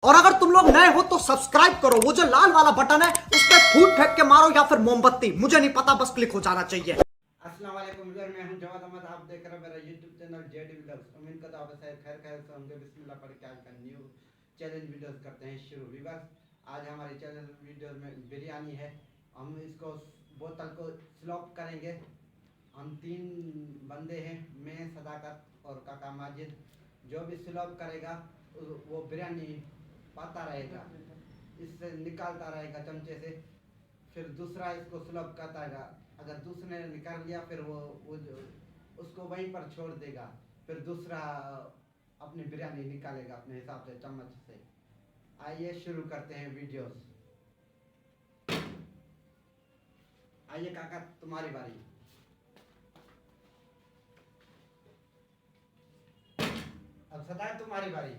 और अगर तुम लोग नए हो तो सब्सक्राइब करो, वो जो लाल वाला बटन है उस पर फूट फेंक के मारो या फिर मोमबत्ती, मुझे नहीं पता, बस क्लिक हो जाना चाहिए। अस्सलाम वालेकुम व्यूअर, मैं हूं जवाद अहमद। आप देख रहे हैं मेरा यूट्यूब चैनल जेडी व्लॉग्स। उम्मीद करता हूं आप खैर खैर से होंगे। बिस्मिल्लाह पढ़ के आज का न्यू चैलेंज वीडियोस करते हैं शुरू। व्यूअर्स, आज हमारे चैलेंज वीडियो में बिरयानी है। हम इसको बोतल को स्लॉप करेंगे। हम 3 बंदे हैं, मैं, सदाकत और काका माजिद। जो भी स्लॉप करेगा वो बिरयानी पाता रहेगा, इससे निकालता रहेगा चमचे से। फिर दूसरा इसको स्लॉप करता रहेगा। अगर दूसरे ने निकाल लिया फिर वो उसको वहीं पर छोड़ देगा। फिर दूसरा अपनी बिरयानी निकालेगा अपने हिसाब से चम्मच से। आइए शुरू करते हैं वीडियोस। आइए काका, तुम्हारी बारी। अब सदा तुम्हारी बारी।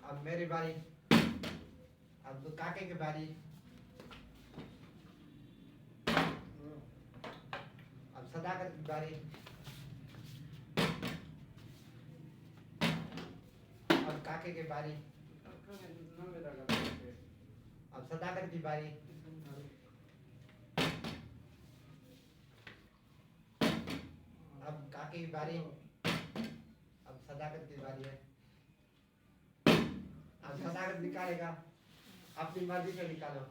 अब मेरी बारी। अब काके की बारी। अब सदाकत की बारी। अब काके की बारी। अब सदाकत की बारी। अब काके की बारी। अब सदाकत की बारी है। अब सदाकत निकालेगा, अपनी मर्जी से निकालो।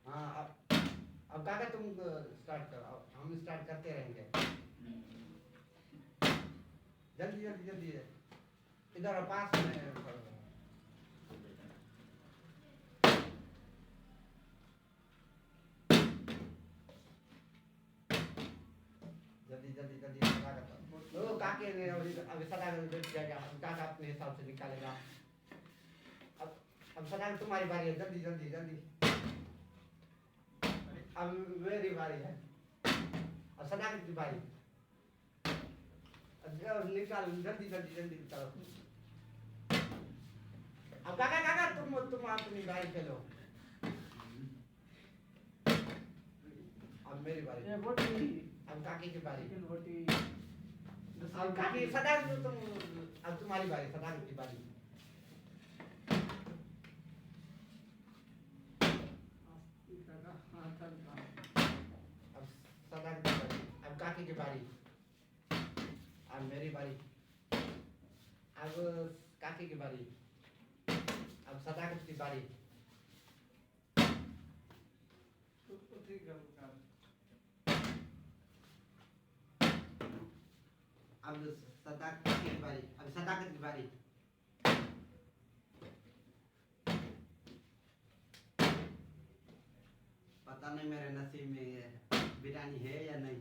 हाँ, अब काका तुम स्टार्ट करो। हम स्टार्ट करते रहेंगे। जल्दी जल्दी जल्दी है। इधर पास में जल्दी जल्दी जल्दी सदाकत। ओ काके ने अभी सदाकत बैठ जाएगा। काका अपने हिसाब से निकालेगा। अब सदाकत तुम्हारी बारी है। जल्दी जल्दी जल्दी। अब मेरी बारी है। अब सदाकत की बारी। निकालो जल्दी जल्दी जल्दी निकालो। अब काका काका तुम अपनी बारी खेलो। अब मेरी बारी। अब काकी की बारी। अब काकी सदाकत अब तुम्हारी बारी। सदाकत की बारी। अब सदाकत की बारी। अब काकी की बारी। अब मेरी बारी। अब काकी की बारी। अब सदाकत की बारी। अब सदाकत की बारी। अब सदाकत की बारी। पता नहीं मेरे नसीब में बिरयानी है या नहीं।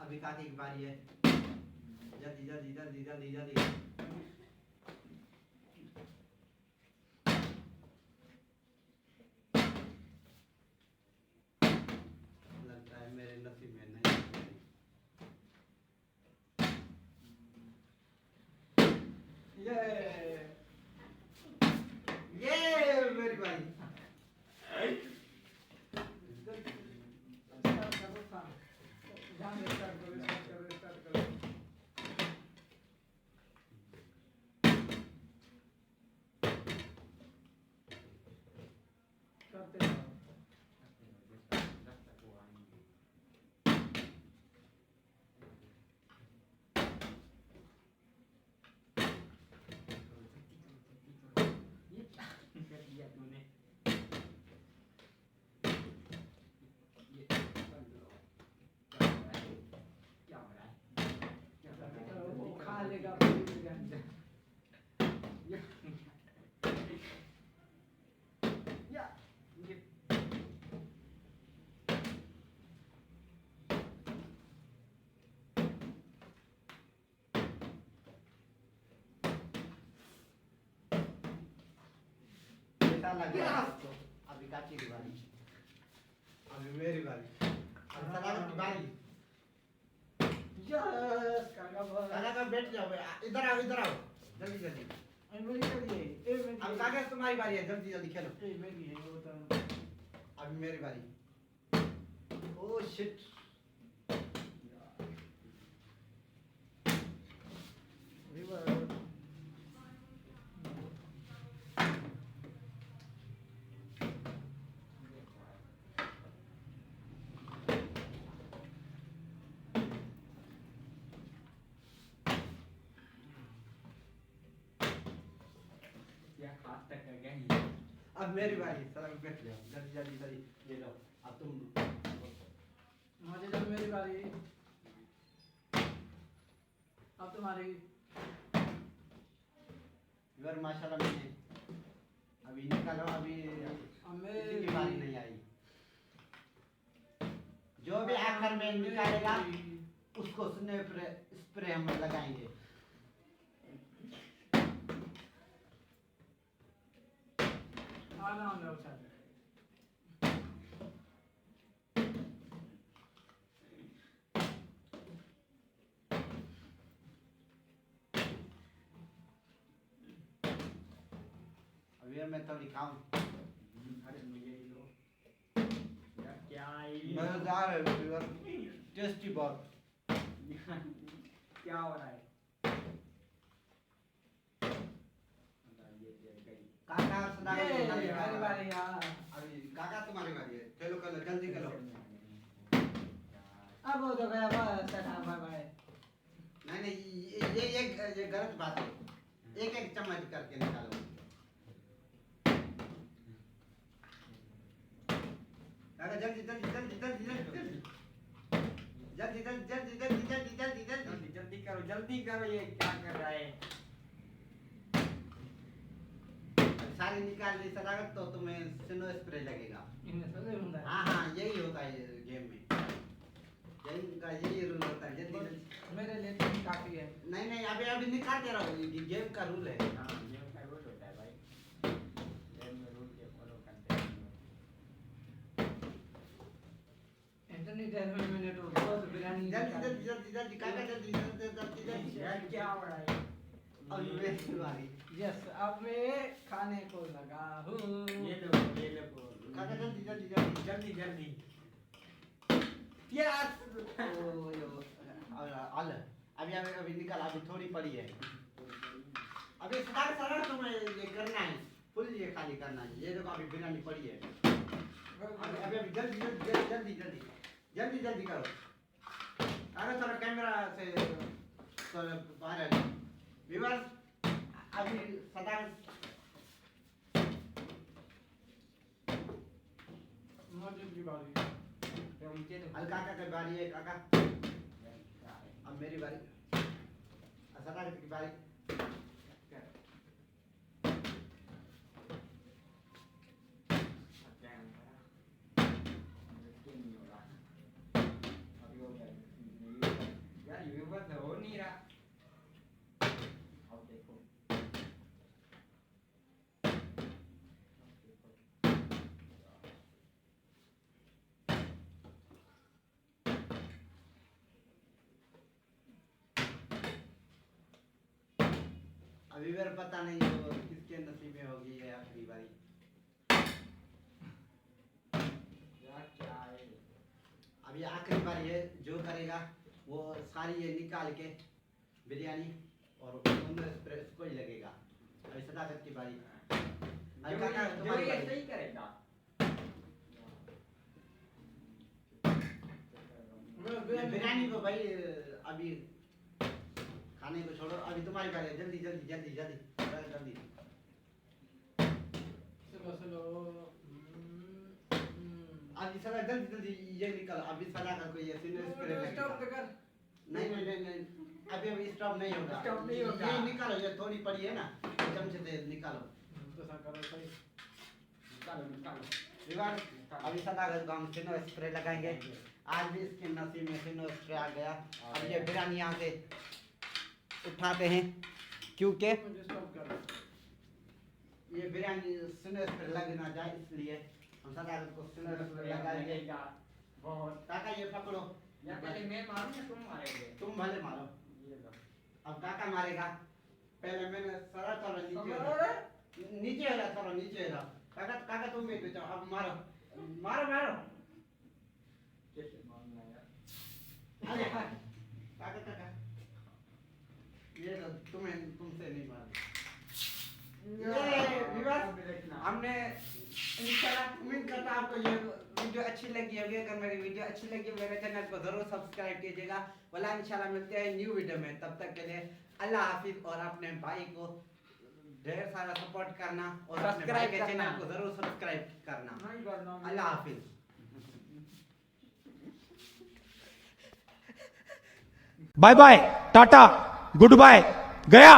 अभी काकी की बारी है। जल्दी जल्दी जल्दी जल्दी जल्दी। लगता है मेरे नसीब में नहीं है। ये मेरी बारी। लग गया। अभी काकी की बारी। अभी मेरी बारी। अब सदाकत की बारी। काका बैठ जाओ। इधर आओ इधर आओ। जल्दी जल्दी। मेरी कर ये ए मेरी अब काका तुम्हारी बारी है, जल्दी जल्दी खेलो। ए मेरी है वो तो अभी मेरी बारी। Oh shit. रिवर अब मेरी बारी, सर बैठ जाओ, जल्दी जल्दी जल्दी ये लो। अब तुम मुझे जब मेरी बारी अब तुम्हारी इधर माशाल्लाह मैंने अभी निकालो, अभी किसी की बारी नहीं आई। जो भी आखिर में निकालेगा उसको स्प्रे हम लगाएंगे। आना हम लोग साथ अभी मैं थोड़ी खाऊं। अरे मुझे ही दो यार, क्या मजेदार है, टेस्टी बहुत। क्या हो रहा है? काका सदा ये मेरी बारी यार। अभी काका तुम्हारी बारी है, खेलो खेलो जल्दी खेलो। अब वो तो गया बस टाटा बाय बाय। नहीं नहीं ये गलत बात है, एक एक चम्मच करके निकालो। काका जल्दी जल्दी जल्दी जल्दी जल्दी जल्दी जल्दी जल्दी जल्दी जल्दी जल्दी जल्दी जल्दी करो, ये क्या कर रहा है? सारी निकाल ली सदाकत तो तुम्हें स्नो स्प्रे लगेगा। इन्हें समझ में आता हाँ हाँ यही होता है गेम में, यही रूल होता है। जल्दी जल्दी है। मेरे लिए तो काफी है। नहीं नहीं अभी अभी निकालते रहो, ये गेम का रूल है। हाँ, गेम का रूल होता है भाई, गेम में रूल के फॉलो करते हैं। इंटरनेट है में मैंने तो बहुत बिरयानी जल्दी जल्दी जल्दी जल्दी काका जल्दी जल्दी जल्दी जल्दी यार क्या हो रहा है? अभी मेरी बारी। यस अब मैं खाने को लगा हूँ। ये लो काका जल्दी जल्दी जल्दी जल्दी जल्दी। यस ओ यो अल अभी अभी अभी निकाल, अभी थोड़ी पड़ी है। अभी सदाकत सर तुम्हें ये करना है, फुल ये खाली करना है। ये देखो अभी बिरयानी पड़ी है। अभी अभी अभी जल्दी जल्दी जल्दी जल्दी जल्दी जल्दी जल्दी करो। अरे थोड़ा कैमरा से थोड़ा बाहर आ जाओ। व्यूअर्स अभी सदाकत मुझे की बारी। अल काका की बारी है। काका अब मेरी बारी, सदाकत की बारी। यार ये बात हो नहीं रहा। अब देखो अभी मेरे पता नहीं वो किसके नसीब में होगी ये आखिरी बारी। यार क्या है? अभी आखिरी बारी है, जो करेगा वो सारी ये निकाल के बिरयानी और उनमें स्प्रे उसको ही लगेगा। अभी सदाकत की बारी। अभी काका जो तुम्हारी ये बारी। सही करेगा। ये बिरयानी को भाई अभी खाने को छोड़ो, अभी तुम्हारी बारी है। जल्दी जल्दी जल्दी जल्दी जल्दी स्लो स्लो। अभी सदा जल्दी जल्दी ये निकल। अभी सदाकत को ये सिने स्प्रे स्टॉप लगेगा। कर। नहीं नहीं नहीं नहीं अभी अभी स्टॉप नहीं होगा। स्टॉप नहीं होगा। ये निकालो, ये थोड़ी पड़ी है ना, चमचे से निकालो। तो सा करो सही। निकालो। विवाह अभी सदाकत को हम सिनो स्प्रे लगाएंगे। आज भी इसके नसीब में सिनो स्प्रे आ गया। अब ये बिरयानी यहाँ से उठाते हैं क्योंकि मुझे स्टॉप कर। ये बिरयानी सिनो स्प्रे लग ना जाए, इसलिए हम सदाकत को सिनो स्प्रे लगाएंगे। लगेगा बहुत। काका ये पकड़ो। या पहले मैं मारूं या तुम मारोगे? तुम भले मारो। ये लो। अब काका मारेगा। पहले मैंने सारा थोड़ा नीचे वाला थोड़ा नीचे वाला काका काका तुम भी जाओ अब मारो मारो मारो कैसे मारना यार? अरे काका काका ये तो तुम्हें तुमसे नहीं मार हमने इंशाल्लाह उम्मीद करता हूं आपको ये वीडियो अच्छी लगी होगी। अगर मेरी वीडियो अच्छी लगी मेरे चैनल को जरूर सब्सक्राइब कीजिएगा। वाला इंशाल्लाह मिलते हैं न्यू वीडियो में, तब तक के लिए अल्लाह हाफिज। और अपने भाई को ढेर सारा सपोर्ट करना और अपने भाई के चैनल को जरूर सब्सक्राइब करना। नहीं करना अल्लाह हाफिज। Bye bye, tata, good bye, गया।